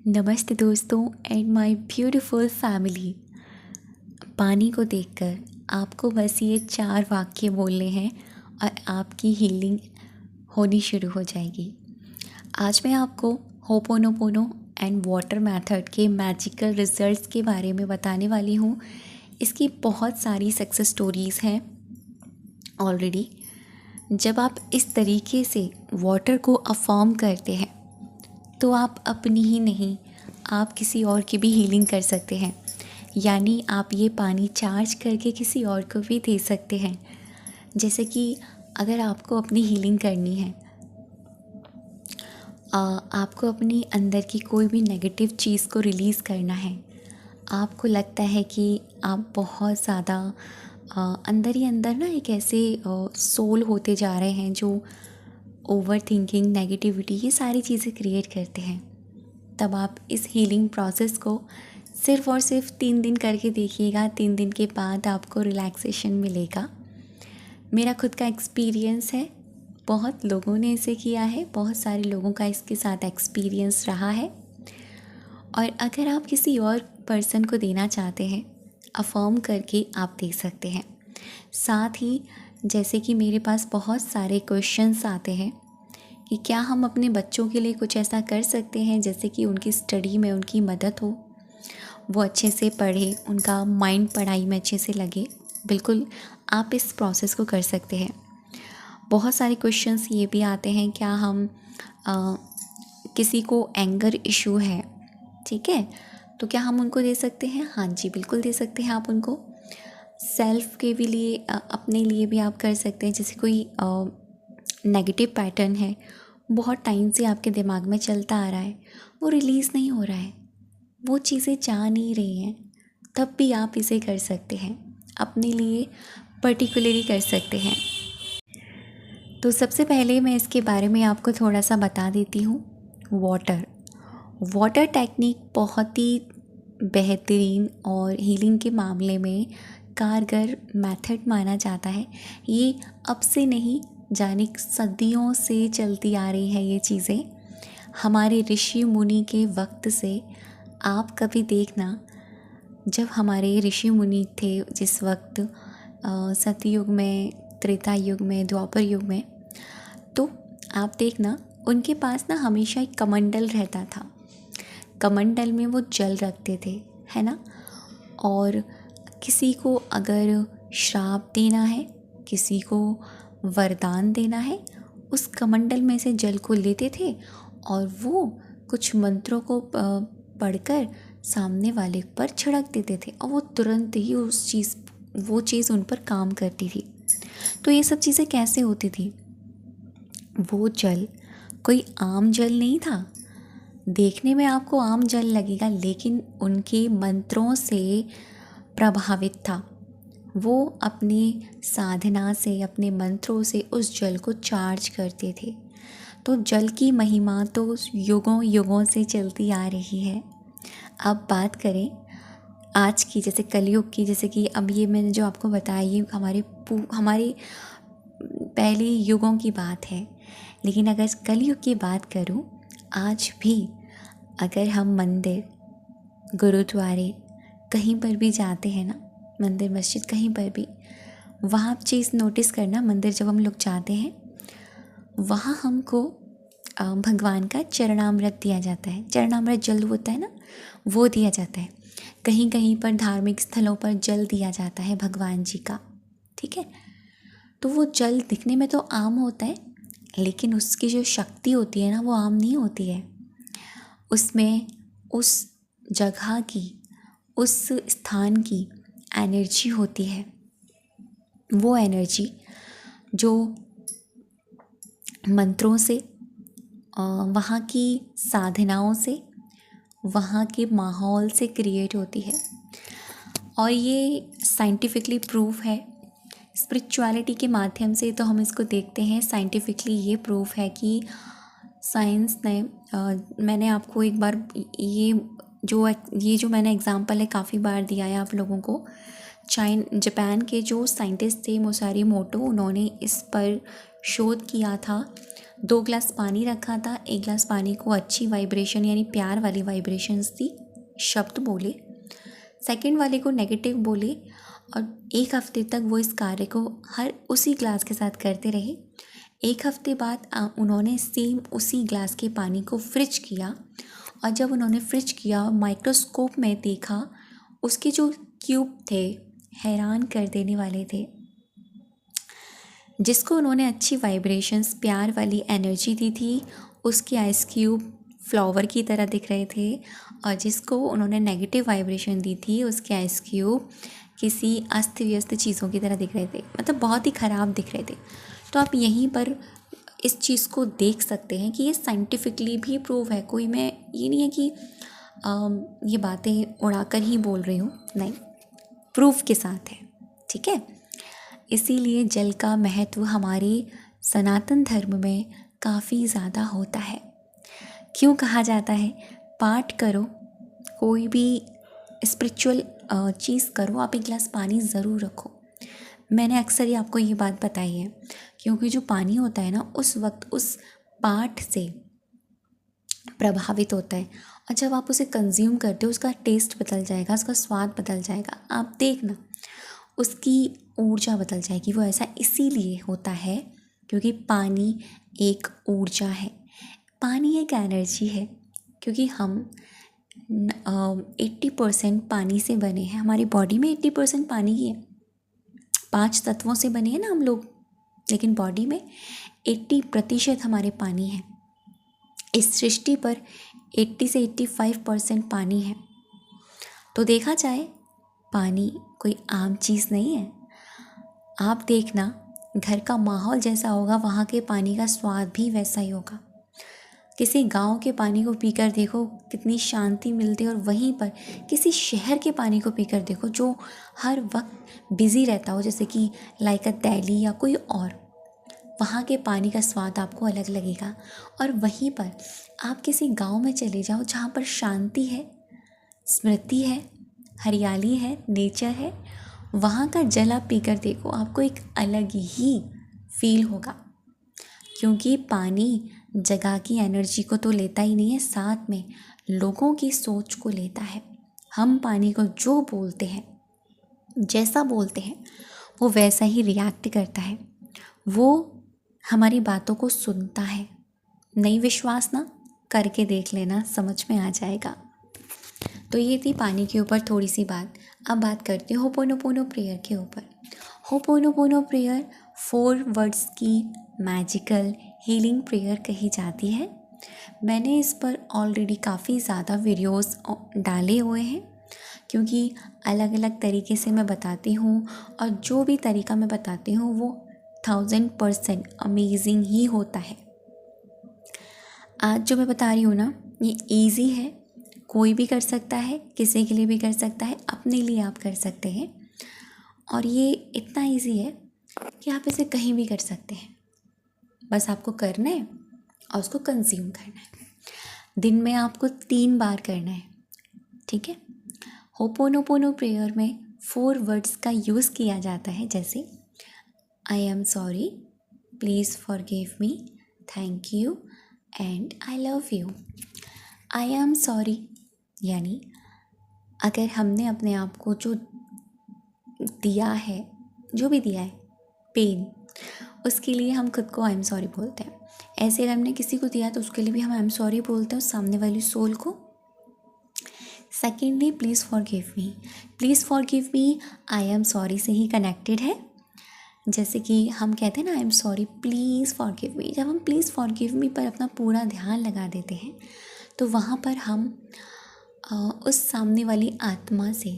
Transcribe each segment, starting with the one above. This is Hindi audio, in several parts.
नमस्ते दोस्तों एंड माय ब्यूटीफुल फैमिली। पानी को देखकर आपको बस ये 4 वाक्य बोलने हैं और आपकी हीलिंग होनी शुरू हो जाएगी। आज मैं आपको होपोनोपोनो एंड वाटर मेथड के मैजिकल रिजल्ट्स के बारे में बताने वाली हूँ। इसकी बहुत सारी सक्सेस स्टोरीज़ हैं ऑलरेडी। जब आप इस तरीके से वाटर को अफॉर्म करते हैं तो आप अपनी ही नहीं, आप किसी और की भी हीलिंग कर सकते हैं। यानी आप ये पानी चार्ज करके किसी और को भी दे सकते हैं। जैसे कि अगर आपको अपनी हीलिंग करनी है, आपको अपनी अंदर की कोई भी नेगेटिव चीज़ को रिलीज़ करना है, आपको लगता है कि आप बहुत ज़्यादा अंदर ही अंदर ना एक ऐसे सोल होते जा रहे हैं जो ओवर थिंकिंग, नेगेटिविटी, ये सारी चीज़ें क्रिएट करते हैं, तब आप इस हीलिंग प्रोसेस को सिर्फ़ और सिर्फ 3 दिन करके देखिएगा। 3 दिन के बाद आपको रिलैक्सेशन मिलेगा। मेरा खुद का एक्सपीरियंस है, बहुत लोगों ने इसे किया है, बहुत सारे लोगों का इसके साथ एक्सपीरियंस रहा है। और अगर आप किसी और पर्सन को देना चाहते हैं, अफर्म करके आप दे सकते हैं। साथ ही जैसे कि मेरे पास बहुत सारे क्वेश्चंस आते हैं कि क्या हम अपने बच्चों के लिए कुछ ऐसा कर सकते हैं जैसे कि उनकी स्टडी में उनकी मदद हो, वो अच्छे से पढ़े, उनका माइंड पढ़ाई में अच्छे से लगे। बिल्कुल आप इस प्रोसेस को कर सकते हैं। बहुत सारे क्वेश्चंस ये भी आते हैं, क्या हम किसी को एंगर इशू है, ठीक है, तो क्या हम उनको दे सकते हैं? हाँ जी, बिल्कुल दे सकते हैं आप उनको। सेल्फ के भी लिए अपने लिए भी आप कर सकते हैं। जैसे कोई नेगेटिव पैटर्न है, बहुत टाइम से आपके दिमाग में चलता आ रहा है, वो रिलीज़ नहीं हो रहा है, वो चीज़ें जा नहीं रही हैं, तब भी आप इसे कर सकते हैं, अपने लिए पर्टिकुलरली कर सकते हैं। तो सबसे पहले मैं इसके बारे में आपको थोड़ा सा बता देती हूँ। वाटर टेक्निक बहुत ही बेहतरीन और हीलिंग के मामले में कारगर मेथड माना जाता है। ये अब से नहीं, जाने सदियों से चलती आ रही है ये चीज़ें, हमारे ऋषि मुनि के वक्त से। आप कभी देखना, जब हमारे ऋषि मुनि थे जिस वक्त सतयुग में, त्रेता युग में, द्वापर युग में, तो आप देखना उनके पास ना हमेशा एक कमंडल रहता था। कमंडल में वो जल रखते थे, है ना। और किसी को अगर श्राप देना है, किसी को वरदान देना है, उस कमंडल में से जल को लेते थे और वो कुछ मंत्रों को पढ़कर सामने वाले पर छिड़क देते थे और वो तुरंत ही वो चीज़ उन पर काम करती थी। तो ये सब चीज़ें कैसे होती थी? वो जल कोई आम जल नहीं था। देखने में आपको आम जल लगेगा, लेकिन उनके मंत्रों से प्रभावित था। वो अपने साधना से, अपने मंत्रों से उस जल को चार्ज करते थे। तो जल की महिमा तो युगों युगों से चलती आ रही है। अब बात करें आज की, जैसे कलयुग की, जैसे कि अब ये मैंने जो आपको बताया ये हमारे पहले युगों की बात है। लेकिन अगर कलयुग की बात करूं, आज भी अगर हम मंदिर, गुरुद्वारे कहीं पर भी जाते हैं ना, मंदिर मस्जिद कहीं पर भी, वहाँ चीज़ नोटिस करना, मंदिर जब हम लोग जाते हैं वहाँ हमको भगवान का चरणामृत दिया जाता है। चरणामृत जल होता है ना, वो दिया जाता है। कहीं कहीं पर धार्मिक स्थलों पर जल दिया जाता है भगवान जी का, ठीक है। तो वो जल दिखने में तो आम होता है, लेकिन उसकी जो शक्ति होती है ना, वो आम नहीं होती है। उसमें उस जगह की, उस स्थान की एनर्जी होती है। वो एनर्जी जो मंत्रों से, वहाँ की साधनाओं से, वहाँ के माहौल से क्रिएट होती है। और ये साइंटिफिकली प्रूफ है। स्पिरिचुअलिटी के माध्यम से तो हम इसको देखते हैं, साइंटिफिकली ये प्रूफ है कि साइंस ने मैंने आपको एक बार ये जो मैंने एग्जांपल है काफ़ी बार दिया है आप लोगों को। जापान के जो साइंटिस्ट थे मोसारी मोटो, उन्होंने इस पर शोध किया था 2 ग्लास पानी रखा था, 1 ग्लास पानी को अच्छी वाइब्रेशन यानी प्यार वाली वाइब्रेशंस दी, शब्द बोले। सेकंड वाले को नेगेटिव बोले और 1 हफ्ते तक वो इस कार्य को हर उसी ग्लास के साथ करते रहे। 1 हफ्ते बाद उन्होंने सेम उसी ग्लास के पानी को फ्रिज किया और जब उन्होंने फ्रिज किया माइक्रोस्कोप में देखा, उसके जो क्यूब थे हैरान कर देने वाले थे। जिसको उन्होंने अच्छी वाइब्रेशंस प्यार वाली एनर्जी दी थी, उसके आइस क्यूब फ्लावर की तरह दिख रहे थे और जिसको उन्होंने नेगेटिव वाइब्रेशन दी थी, उसके आइस क्यूब किसी अस्त व्यस्त चीज़ों की तरह दिख रहे थे, मतलब बहुत ही ख़राब दिख रहे थे। तो आप यहीं पर इस चीज़ को देख सकते हैं कि ये साइंटिफिकली भी प्रूव है। कोई मैं ये नहीं है कि ये बातें उड़ाकर ही बोल रही हूँ, नहीं, प्रूफ के साथ है, ठीक है। इसीलिए जल का महत्व हमारे सनातन धर्म में काफ़ी ज़्यादा होता है। क्यों कहा जाता है, पाठ करो, कोई भी स्पिरिचुअल चीज़ करो, आप 1 गिलास पानी ज़रूर रखो। मैंने अक्सर ही आपको ये बात बताई है, क्योंकि जो पानी होता है ना, उस वक्त उस पाठ से प्रभावित होता है और जब आप उसे कंज्यूम करते हो उसका टेस्ट बदल जाएगा, उसका स्वाद बदल जाएगा। आप देखना, उसकी ऊर्जा बदल जाएगी। वो ऐसा इसीलिए होता है क्योंकि पानी एक ऊर्जा है, पानी एक एनर्जी है। क्योंकि हम 80% पानी से बने हैं, हमारी बॉडी में 80% पानी ही है। 5 तत्वों से बने हैं ना हम लोग, लेकिन बॉडी में 80% हमारे पानी है। इस सृष्टि पर 80 से 85% पानी है। तो देखा जाए, पानी कोई आम चीज़ नहीं है। आप देखना, घर का माहौल जैसा होगा, वहाँ के पानी का स्वाद भी वैसा ही होगा। किसी गांव के पानी को पीकर देखो, कितनी शांति मिलती है, और वहीं पर किसी शहर के पानी को पीकर देखो जो हर वक्त बिज़ी रहता हो, जैसे कि लाइक दिल्ली या कोई और, वहाँ के पानी का स्वाद आपको अलग लगेगा। और वहीं पर आप किसी गांव में चले जाओ जहाँ पर शांति है, स्मृति है, हरियाली है, नेचर है, वहाँ का जल आप पीकर देखो, आपको एक अलग ही फील होगा। क्योंकि पानी जगह की एनर्जी को तो लेता ही नहीं है, साथ में लोगों की सोच को लेता है। हम पानी को जो बोलते हैं, जैसा बोलते हैं, वो वैसा ही रिएक्ट करता है। वो हमारी बातों को सुनता है। नहीं विश्वास ना, करके देख लेना, समझ में आ जाएगा। तो ये थी पानी के ऊपर थोड़ी सी बात। अब बात करते हैं होपोनोपोनो प्रेयर के ऊपर। होपोनोपोनो प्रेयर 4 वर्ड्स की मैजिकल हीलिंग प्रेयर कही जाती है। मैंने इस पर ऑलरेडी काफ़ी ज़्यादा वीडियोस डाले हुए हैं, क्योंकि अलग अलग तरीके से मैं बताती हूँ और जो भी तरीका मैं बताती हूँ वो 1000% अमेजिंग ही होता है। आज जो मैं बता रही हूँ ना, ये ईजी है, कोई भी कर सकता है, किसी के लिए भी कर सकता है, अपने लिए आप कर सकते हैं। और ये इतना ईजी है कि आप इसे कहीं भी कर सकते हैं। बस आपको करना है और उसको कंज्यूम करना है। दिन में आपको 3 बार करना है, ठीक है। होपोनोपोनो प्रेयर में 4 वर्ड्स का यूज़ किया जाता है, जैसे I am sorry, please forgive me, thank you and I love you. I am sorry यानी अगर हमने अपने आप को जो दिया है, जो भी दिया है, पेन, उसके लिए हम खुद को आई एम सॉरी बोलते हैं। ऐसे अगर हमने किसी को दिया तो उसके लिए भी हम आई एम सॉरी बोलते हैं, सामने वाली सोल को। Secondly, please forgive me. Please forgive me I am sorry से ही कनेक्टेड है। जैसे कि हम कहते हैं ना, I am sorry, please forgive me. जब हम प्लीज़ फॉरगिव मी पर अपना पूरा ध्यान लगा देते हैं तो वहाँ पर हम उस सामने वाली आत्मा से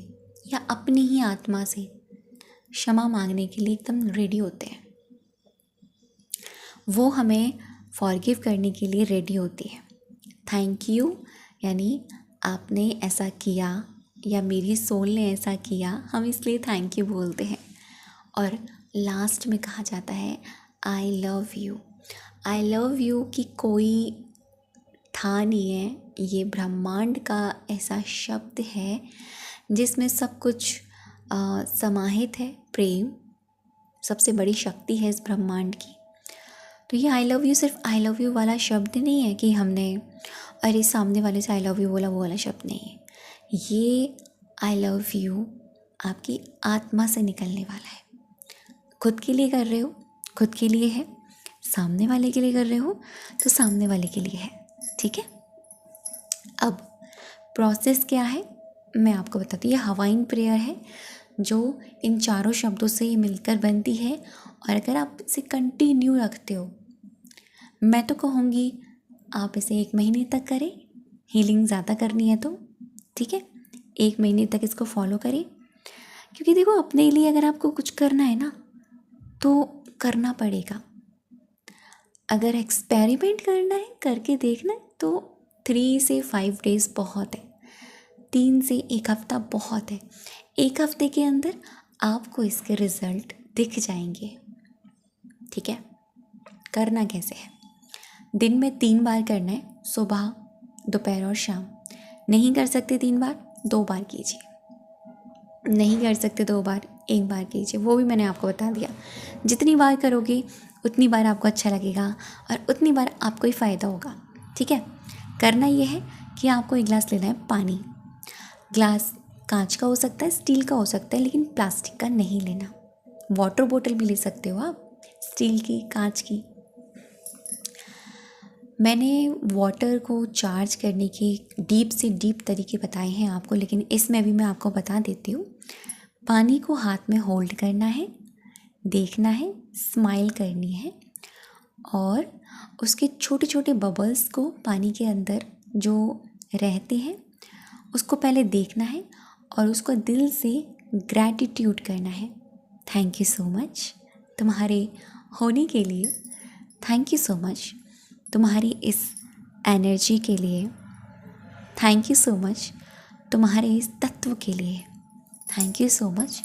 या अपनी ही आत्मा से क्षमा मांगने के लिए एकदम रेडी होते हैं। वो हमें फॉरगिव करने के लिए रेडी होती है। थैंक यू यानी आपने ऐसा किया या मेरी सोल ने ऐसा किया, हम इसलिए थैंक यू बोलते हैं। और लास्ट में कहा जाता है I love you. I love you कि कोई था नहीं है, ये ब्रह्मांड का ऐसा शब्द है जिसमें सब कुछ समाहित है। प्रेम सबसे बड़ी शक्ति है इस ब्रह्मांड की। तो ये आई लव यू सिर्फ आई लव यू वाला शब्द नहीं है कि हमने अरे सामने वाले से आई लव यू बोला, वो वाला शब्द नहीं है। ये आई लव यू आपकी आत्मा से निकलने वाला है। खुद के लिए कर रहे हो, खुद के लिए है। सामने वाले के लिए कर रहे हो तो सामने वाले के लिए है। ठीक है। अब प्रोसेस क्या है मैं आपको बताती हूँ। ये हवाइन प्रेयर है जो इन चारों शब्दों से ये मिलकर बनती है। और अगर आप इसे कंटिन्यू रखते हो, मैं तो कहूँगी आप इसे 1 महीने तक करें। हीलिंग ज़्यादा करनी है तो ठीक है, 1 महीने तक इसको फॉलो करें। क्योंकि देखो, अपने लिए अगर आपको कुछ करना है ना तो करना पड़ेगा। अगर एक्सपेरिमेंट करना है, करके देखना है, तो 3 से 5 डेज़ बहुत है। 3 से 1 हफ्ता बहुत है। 1 हफ्ते के अंदर आपको इसके रिज़ल्ट दिख जाएंगे। ठीक है। करना कैसे है, दिन में 3 बार करना है, सुबह दोपहर और शाम। नहीं कर सकते 3 बार, 2 बार कीजिए। नहीं कर सकते 2 बार, 1 बार कीजिए। वो भी मैंने आपको बता दिया। जितनी बार करोगे उतनी बार आपको अच्छा लगेगा और उतनी बार आपको ही फ़ायदा होगा। ठीक है। करना ये है कि आपको 1 गिलास लेना है पानी। ग्लास कांच का हो सकता है, स्टील का हो सकता है, लेकिन प्लास्टिक का नहीं लेना। वाटर बोतल भी ले सकते हो आप, स्टील की, कांच की। मैंने वाटर को चार्ज करने के डीप से डीप तरीके बताए हैं आपको, लेकिन इसमें भी मैं आपको बता देती हूँ। पानी को हाथ में होल्ड करना है, देखना है, स्माइल करनी है और उसके छोटे छोटे बबल्स को पानी के अंदर जो रहते हैं उसको पहले देखना है और उसको दिल से ग्रैटिट्यूड करना है। थैंक यू सो मच तुम्हारे होने के लिए। थैंक यू सो मच तुम्हारी इस एनर्जी के लिए। थैंक यू सो मच तुम्हारे इस तत्व के लिए। थैंक यू सो मच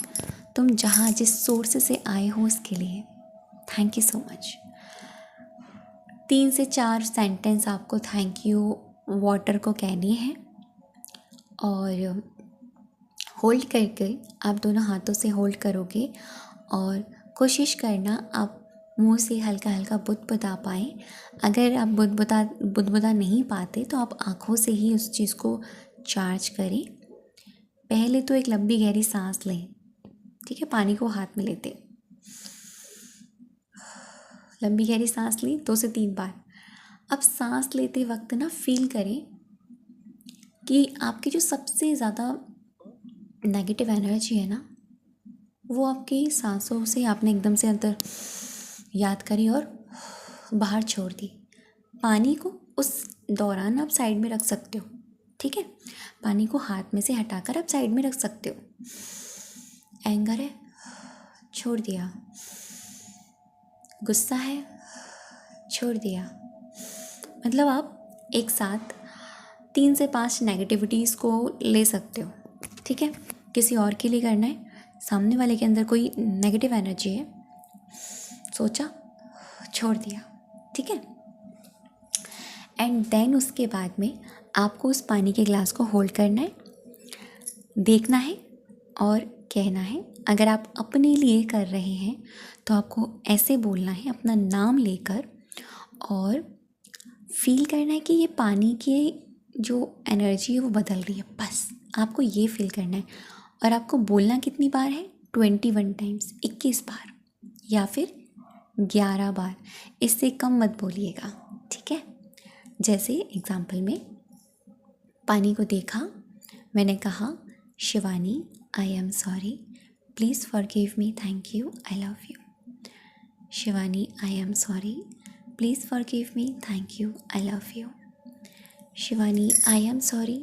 तुम जहाँ जिस सोर्स से आए हो उसके लिए। Thank you so much. 3 से 4 सेंटेंस आपको थैंक यू वाटर को कहनी है और होल्ड करके आप दोनों हाथों से होल्ड करोगे और कोशिश करना आप मुंह से हल्का हल्का बुदबुदा पाए। अगर आप बुदबुदा नहीं पाते तो आप आँखों से ही उस चीज़ को चार्ज करें। पहले तो एक लंबी गहरी सांस लें। ठीक है। पानी को हाथ में लेते लंबी गहरी सांस ली 2 से 3 बार। अब सांस लेते वक्त ना फील करें कि आपकी जो सबसे ज़्यादा नेगेटिव एनर्जी है ना, वो आपकी सांसों से आपने एकदम से अंदर याद करी और बाहर छोड़ दी। पानी को उस दौरान आप साइड में रख सकते हो। ठीक है। पानी को हाथ में से हटाकर आप साइड में रख सकते हो। एंगर है, छोड़ दिया। गुस्सा है, छोड़ दिया। मतलब आप एक साथ 3 से 5 नेगेटिविटीज़ को ले सकते हो। ठीक है। किसी और के लिए करना है, सामने वाले के अंदर कोई नेगेटिव एनर्जी है, सोचा, छोड़ दिया। ठीक है। एंड देन उसके बाद में आपको उस पानी के ग्लास को होल्ड करना है, देखना है और कहना है। अगर आप अपने लिए कर रहे हैं तो आपको ऐसे बोलना है अपना नाम लेकर और फील करना है कि ये पानी की जो एनर्जी है वो बदल रही है। बस आपको ये फील करना है। और आपको बोलना कितनी बार है? 21 टाइम्स, 21 बार या फिर 11 बार। इससे कम मत बोलिएगा। ठीक है। जैसे एग्जाम्पल में पानी को देखा, मैंने कहा Shivani I am sorry, please forgive me, thank you, I love you. Shivani I am sorry, please forgive me, thank you, I love you. Shivani I am sorry,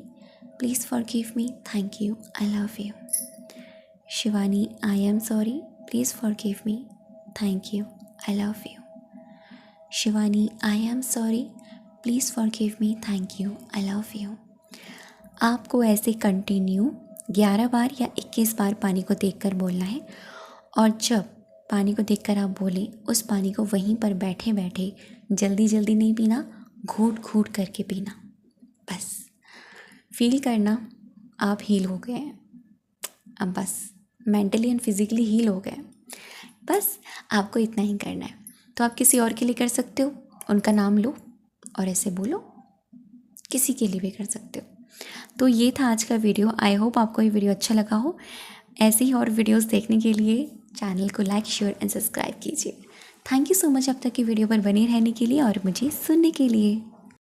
please forgive me, thank you, I love you. Shivani I am sorry, please forgive me, thank you, I love you. Shivani I am sorry, please forgive me, thank you, I love you. आपको ऐसे कंटिन्यू 11 बार या 21 बार पानी को देखकर बोलना है। और जब पानी को देखकर आप बोलें, उस पानी को वहीं पर बैठे बैठे जल्दी जल्दी नहीं पीना, घूट घूट करके पीना। बस फील करना आप हील हो गए हैं। अब बस मेंटली एंड फिज़िकली हील हो गए। बस आपको इतना ही करना है। तो आप किसी और के लिए कर सकते हो, उनका नाम लो और ऐसे बोलो, किसी के लिए भी कर सकते हो। तो ये था आज का वीडियो। आई होप आपको ये वीडियो अच्छा लगा हो। ऐसे ही और वीडियोस देखने के लिए चैनल को लाइक, शेयर एंड सब्सक्राइब कीजिए। थैंक यू सो मच अब तक की वीडियो पर बने रहने के लिए और मुझे सुनने के लिए।